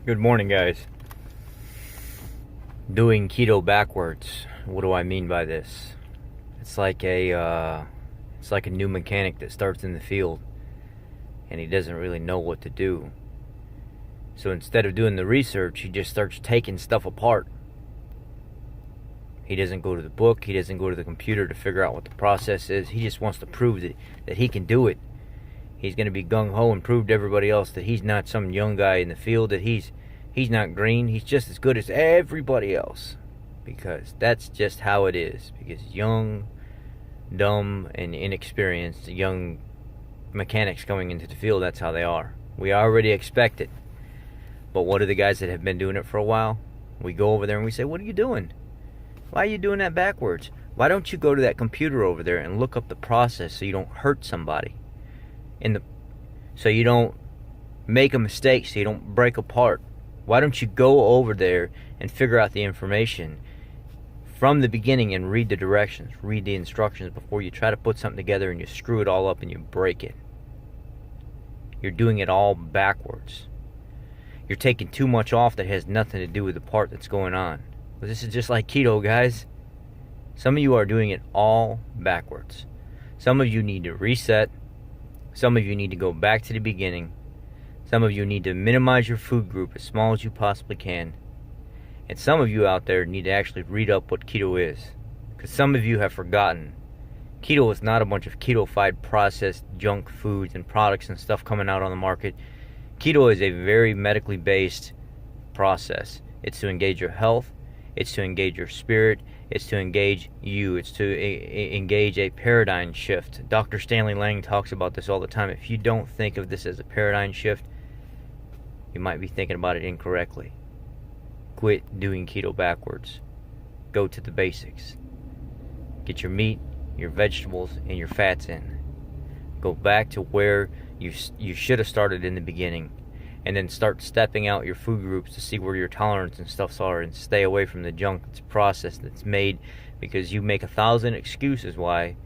Good morning, guys. Doing keto backwards. What do I mean by this? It's like a new mechanic that starts in the field and he doesn't really know what to do. So instead of doing the research, he just starts taking stuff apart. He doesn't go to the book, he doesn't go to the computer to figure out what the process is. He just wants to prove that he can do it. He's going to be gung-ho and prove to everybody else that he's not some young guy in the field, that he's not green. He's just as good as everybody else. Because that's just how it is. Because young, dumb, and inexperienced young mechanics coming into the field, that's how they are. We already expect it. But what do the guys that have been doing it for a while? We go over there and we say, what are you doing? Why are you doing that backwards? Why don't you go to that computer over there and look up the process so you don't hurt somebody? So you don't make a mistake, so you don't break apart. Why don't you go over there and figure out the information from the beginning and read the directions, read the instructions before you try to put something together and you screw it all up and you break it. You're doing it all backwards. You're taking too much off that has nothing to do with the part that's going on. But this is just like keto, guys. Some of you are doing it all backwards. Some of you need to reset. Some of you need to go back to the beginning. Some of you need to minimize your food group as small as you possibly can. And some of you out there need to actually read up what keto is. Because some of you have forgotten. Keto is not a bunch of keto-fied processed junk foods and products and stuff coming out on the market. Keto is a very medically based process. It's to engage your health. It's to engage your spirit. It's to engage you. It's to engage a paradigm shift. Dr. Stanley Lang talks about this all the time. If you don't think of this as a paradigm shift, you might be thinking about it incorrectly. Quit doing keto backwards. Go to the basics. Get your meat, your vegetables, and your fats in. Go back to where you should have started in the beginning. And then start stepping out your food groups to see where your tolerance and stuffs are, and stay away from the junk that's processed, that's made because you make 1,000 excuses why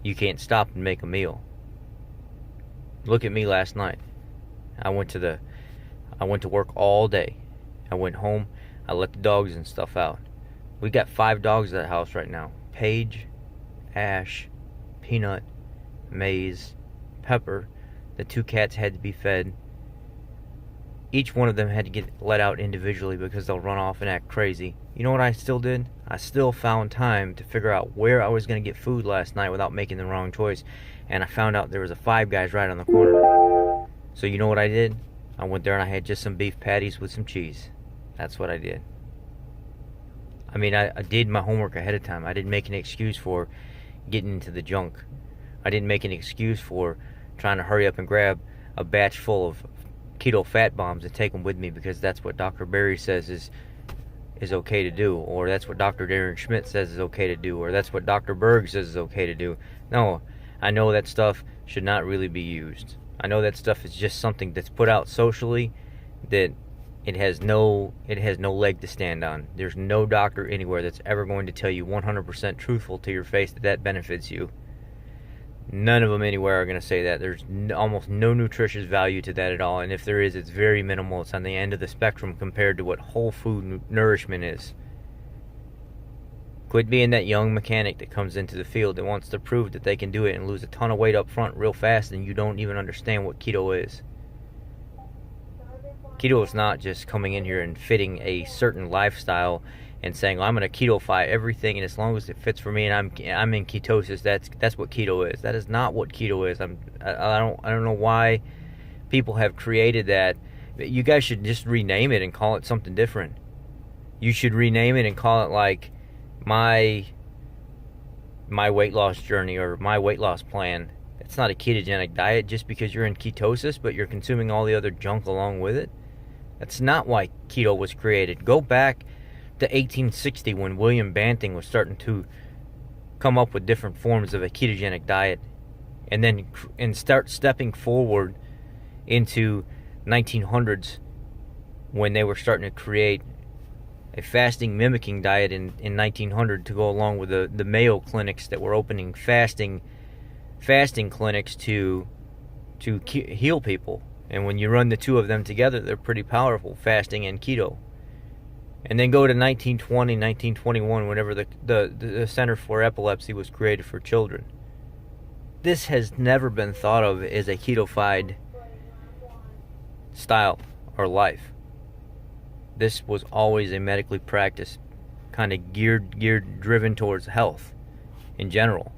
you can't stop and make a meal. Look at me last night. I went to work all day. I went home. I let the dogs and stuff out. We got 5 dogs at the house right now. Paige, Ash, Peanut, Maze, Pepper. The 2 cats had to be fed. Each one of them had to get let out individually because they'll run off and act crazy. You know what I still did? I still found time to figure out where I was going to get food last night without making the wrong choice. And I found out there was a Five Guys right on the corner. So you know what I did? I went there and I had just some beef patties with some cheese. That's what I did. I mean, I did my homework ahead of time. I didn't make an excuse for getting into the junk. I didn't make an excuse for trying to hurry up and grab a batch full of keto fat bombs and take them with me because that's what Dr. Berry says is okay to do, or that's what Dr. Darren Schmidt says is okay to do, or that's what Dr. Berg says is okay to do. No, I know that stuff should not really be used. I know that stuff is just something that's put out socially that it has no leg to stand on. There's no doctor anywhere that's ever going to tell you 100% truthful to your face that benefits you. None of them anywhere are going to say that. There's almost no nutritious value to that at all. And if there is, it's very minimal. It's on the end of the spectrum compared to what whole food nourishment is. Quit being that young mechanic that comes into the field that wants to prove that they can do it and lose a ton of weight up front real fast and you don't even understand what keto is. Keto is not just coming in here and fitting a certain lifestyle and saying, well, I'm going to keto-fy everything, and as long as it fits for me and I'm in ketosis, that's what keto is. That is not what keto is. I don't know why people have created that. You guys should just rename it and call it something different. You should rename it and call it like my weight loss journey or my weight loss plan. It's not a ketogenic diet just because you're in ketosis, but you're consuming all the other junk along with it. That's not why keto was created. Go back to 1860 when William Banting was starting to come up with different forms of a ketogenic diet, and start stepping forward into 1900s when they were starting to create a fasting mimicking diet in 1900 to go along with the Mayo clinics that were opening fasting clinics to heal people And when you run the two of them together, they're pretty powerful, fasting and keto. And then go to 1920, 1921, whenever the Center for Epilepsy was created for children. This has never been thought of as a ketofied style or life. This was always a medically practiced, kind of driven towards health in general.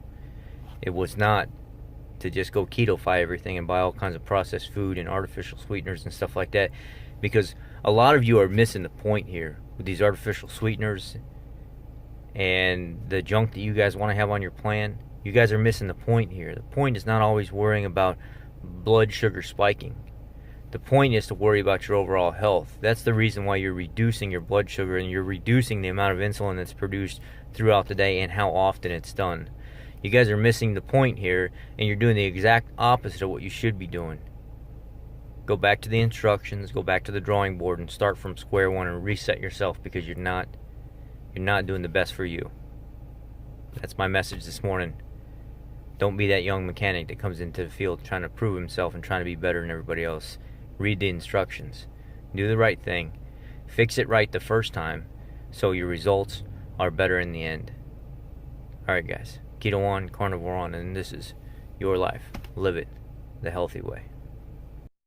It was not to just go keto-fy everything and buy all kinds of processed food and artificial sweeteners and stuff like that, because a lot of you are missing the point here with these artificial sweeteners and the junk that you guys want to have on your plan. You guys are missing the point here. The point is not always worrying about blood sugar spiking. The point is to worry about your overall health. That's the reason why you're reducing your blood sugar and you're reducing the amount of insulin that's produced throughout the day and how often it's done. You guys are missing the point here, and you're doing the exact opposite of what you should be doing. Go back to the instructions, go back to the drawing board, and start from square one and reset yourself, because you're not doing the best for you. That's my message this morning. Don't be that young mechanic that comes into the field trying to prove himself and trying to be better than everybody else. Read the instructions. Do the right thing. Fix it right the first time so your results are better in the end. Alright guys, Keto on, Carnivore on, and this is your life. Live it the healthy way.